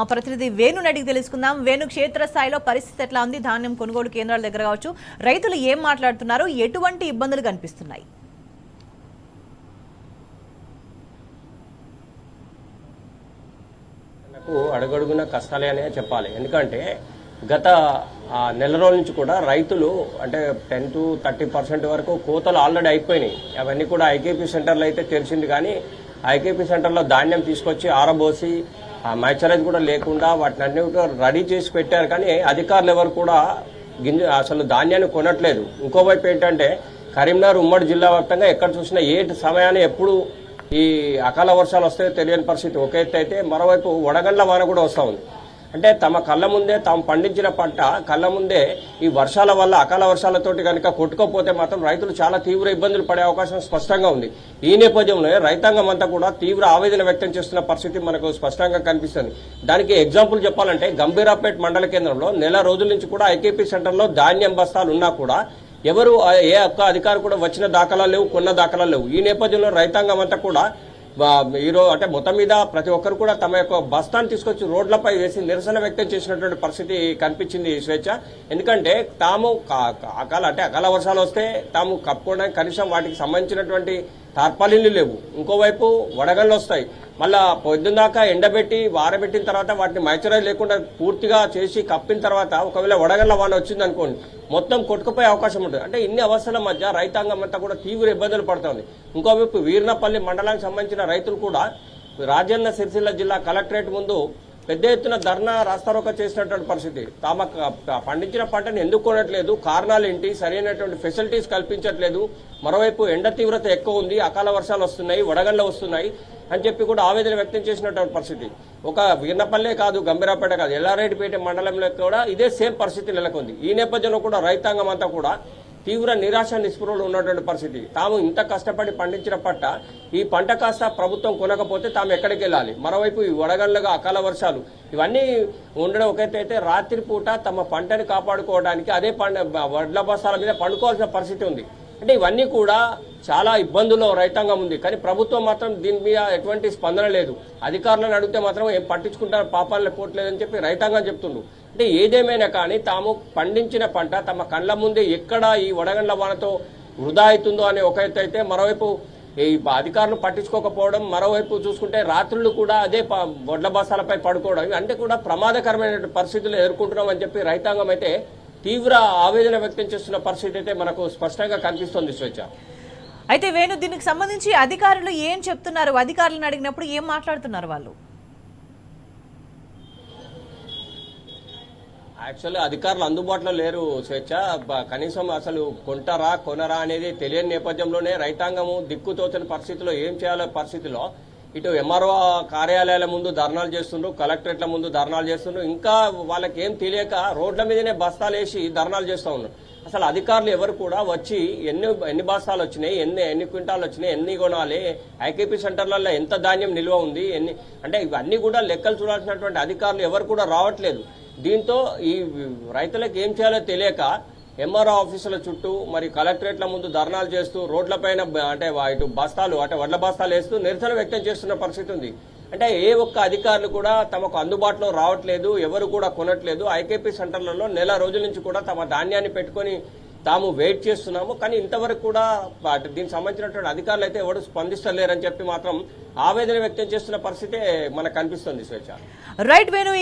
మా ప్రతినిధి వేణుని అడిగి తెలుసుకుందాం. వేణు, క్షేత్రస్థాయిలో పరిస్థితి ఎట్లా ఉంది? ధాన్యం కొనుగోలు కేంద్రాల దగ్గర కావచ్చు, రైతులు ఏం మాట్లాడుతున్నారు? ఎటువంటి ఇబ్బందులు కనిపిస్తున్నాయి? అడుగడుగున కష్టాలే అనే చెప్పాలి. ఎందుకంటే గత నెల రోజుల నుంచి కూడా రైతులు అంటే 10 to 30% వరకు కోతలు ఆల్రెడీ అయిపోయినాయి. అవన్నీ కూడా ఐకేపీ సెంటర్లో అయితే తెరిచింది, కానీ ఐకేపీ సెంటర్లో ధాన్యం తీసుకొచ్చి ఆరబోసి మ్యాచరైజ్ కూడా లేకుండా వాటిని అన్ని రెడీ చేసి పెట్టారు. కానీ అధికారులు ఎవరు కూడా అసలు ధాన్యాన్ని కొనట్లేదు. ఇంకోవైపు ఏంటంటే కరీంనగర్ ఉమ్మడి జిల్లా వ్యాప్తంగా ఎక్కడ చూసినా ఏ సమయాన్ని ఎప్పుడు ఈ అకాల వర్షాలు వస్తాయో తెలియని పరిస్థితి ఒక ఎత్తు అయితే, మరోవైపు వడగండ్ల వాన కూడా వస్తూ ఉంది. అంటే తమ కళ్ళ ముందే తాము పండించిన పంట కళ్ళ ముందే ఈ వర్షాల వల్ల అకాల వర్షాలతోటి కనుక కొట్టుకోపోతే మాత్రం రైతులు చాలా తీవ్ర ఇబ్బందులు పడే అవకాశం స్పష్టంగా ఉంది. ఈ నేపథ్యంలో రైతాంగం అంతా కూడా తీవ్ర ఆవేదన వ్యక్తం చేస్తున్న పరిస్థితి మనకు స్పష్టంగా కనిపిస్తుంది. దానికి ఎగ్జాంపుల్ చెప్పాలంటే గంభీరాపేట్ మండల కేంద్రంలో నెల రోజుల నుంచి కూడా ఐకేపీ సెంటర్లో ధాన్యం బస్తాలు ఉన్నా కూడా ఎవరు ఏ ఒక్క అధికారి కూడా వచ్చిన దాఖలాలు లేవు, కొన్న దాఖలాలు లేవు. ఈ నేపథ్యంలో రైతాంగం అంతా కూడా ఈరోజు అంటే మొత్తం మీద ప్రతి ఒక్కరు కూడా తమ యొక్క బస్తాన్ని తీసుకొచ్చి రోడ్లపై వేసి నిరసన వ్యక్తం చేసినటువంటి పరిస్థితి కనిపించింది స్వేచ్ఛ. ఎందుకంటే తాము అకాల వర్షాలు వస్తే తాము కప్పుకోవడానికి కనీసం వాటికి సంబంధించినటువంటి తార్పాలిన్లు లేవు. ఇంకోవైపు వడగళ్ళు వస్తాయి, మళ్ళా పొద్దున్నాక ఎండబెట్టి వారబెట్టిన తర్వాత వాటిని మైచరైజ్ లేకుండా పూర్తిగా చేసి కప్పిన తర్వాత ఒకవేళ వడగళ్ళ వాన వచ్చింది అనుకోండి, మొత్తం కొట్టుకుపోయే అవకాశం ఉంటుంది. అంటే ఇన్ని అవసరాల మధ్య రైతాంగం అంతా కూడా తీవ్ర ఇబ్బందులు పడుతుంది. ఇంకోవైపు వీర్నపల్లి మండలానికి సంబంధించిన రైతులు కూడా రాజన్న సిరిసిల్ల జిల్లా కలెక్టరేట్ ముందు పెద్ద ఎత్తున ధర్నా రాస్తారోక చేసినటువంటి పరిస్థితి. తాము పండించిన పంటను ఎందుకు కొనట్లేదు, కారణాలు ఏంటి, సరైనటువంటి ఫెసిలిటీస్ కల్పించట్లేదు, మరోవైపు ఎండ తీవ్రత ఎక్కువ ఉంది, అకాల వర్షాలు వస్తున్నాయి, వడగళ్ళు వస్తున్నాయి అని చెప్పి కూడా ఆవేదన వ్యక్తం చేసినటువంటి పరిస్థితి. ఒక వీర్నపల్లే కాదు, గంభీరాపేట కాదు, ఎల్లారెడ్డిపేట మండలంలో కూడా ఇదే సేమ్ పరిస్థితి నెలకొంది. ఈ నేపథ్యంలో కూడా రైతాంగం అంతా కూడా తీవ్ర నిరాశ నిస్పృహలు ఉన్నటువంటి పరిస్థితి. తాము ఇంత కష్టపడి పండించిన పంట ఈ పంట కాస్త ప్రభుత్వం కొనకపోతే తాము ఎక్కడికి వెళ్ళాలి? మరోవైపు ఈ వడగళ్ళగా అకాల వర్షాలు ఇవన్నీ ఉండడం ఒకటైతే రాత్రిపూట తమ పంటని కాపాడుకోవడానికి అదే వడ్ల బస్తాల మీద పండుకోవాల్సిన పరిస్థితి ఉంది. అంటే ఇవన్నీ కూడా చాలా ఇబ్బందుల్లో రైతాంగం ఉంది. కానీ ప్రభుత్వం మాత్రం దీని మీద ఎటువంటి స్పందన లేదు. అధికారులను అడిగితే మాత్రం ఏం పట్టించుకుంటారు, పాపాలను పోవట్లేదని చెప్పి రైతాంగం చెప్తుండ్రు. అంటే ఏదేమైనా కానీ తాము పండించిన పంట తమ కళ్ళ ముందే ఎక్కడ ఈ వడగండ్ల వానతో వృధా అవుతుందో అనే ఒక ఎత్తు అయితే, మరోవైపు ఈ అధికారులు పట్టించుకోకపోవడం, మరోవైపు చూసుకుంటే రాత్రులు కూడా అదే వడ్ల బస్తాలపై పడుకోవడం, అంటే కూడా ప్రమాదకరమైన పరిస్థితులు ఎదుర్కొంటున్నాం అని చెప్పి రైతాంగం అయితే తీవ్ర ఆవేదన వ్యక్తం చేస్తున్న పరిస్థితి అయితే మనకు స్పష్టంగా కనిపిస్తోంది స్వేచ్ఛ. అయితే వేణు, దీనికి సంబంధించి అధికారులు ఏం చెప్తున్నారు? అధికారులను అడిగినప్పుడు ఏం మాట్లాడుతున్నారు వాళ్ళు? యాక్చువల్లీ అధికారులు అందుబాటులో లేరు స్వేచ్ఛ. కనీసం అసలు కొంటారా కొనరా అనేది తెలియని నేపథ్యంలోనే రైతాంగము దిక్కుతోచని పరిస్థితిలో ఏం చేయాలో పరిస్థితిలో ఇటు ఎంఆర్ఓ కార్యాలయాల ముందు ధర్నాలు చేస్తుండ్రు, కలెక్టరేట్ల ముందు ధర్నాలు చేస్తుండ్రు. ఇంకా వాళ్ళకి ఏం తెలియక రోడ్ల మీదనే బస్తాలు వేసి ధర్నాలు చేస్తూ ఉన్నారు. అసలు అధికారులు ఎవరు కూడా వచ్చి ఎన్ని బస్తాలు వచ్చినాయి, ఎన్ని క్వింటాలు వచ్చినాయి, ఎన్ని కొనాలి, ఐకేపీ సెంటర్లలో ఎంత ధాన్యం నిల్వ ఉంది, అంటే ఇవన్నీ కూడా లెక్కలు చూడాల్సినటువంటి అధికారులు ఎవరు కూడా రావట్లేదు. దీంతో ఈ రైతులకు ఏం చేయాలో తెలియక ఎంఆర్ఓ ఆఫీసుల చుట్టూ మరి కలెక్టరేట్ల ముందు ధర్నాలు చేస్తూ రోడ్లపైన అంటే ఇటు బస్తాలు అంటే వడ్ల బస్తాలు వేస్తూ నిరసన వ్యక్తం చేస్తున్న పరిస్థితి ఉంది. అంటే ఏ ఒక్క అధికారులు కూడా తమకు అందుబాటులో రావట్లేదు, ఎవరు కూడా కొనట్లేదు. ఐకేపీ సెంటర్లలో నెల రోజుల నుంచి కూడా తమ ధాన్యాన్ని పెట్టుకొని తాము వెయిట్ చేస్తున్నాము, కానీ ఇంతవరకు కూడా దీనికి సంబంధించినటువంటి అధికారులు అయితే ఎవరు స్పందిస్తలేరని చెప్పి మాత్రం ఆవేదన వ్యక్తం చేస్తున్న పరిస్థితే మనకు కనిపిస్తుంది స్వేచ్ఛ. రైట్ వేణు.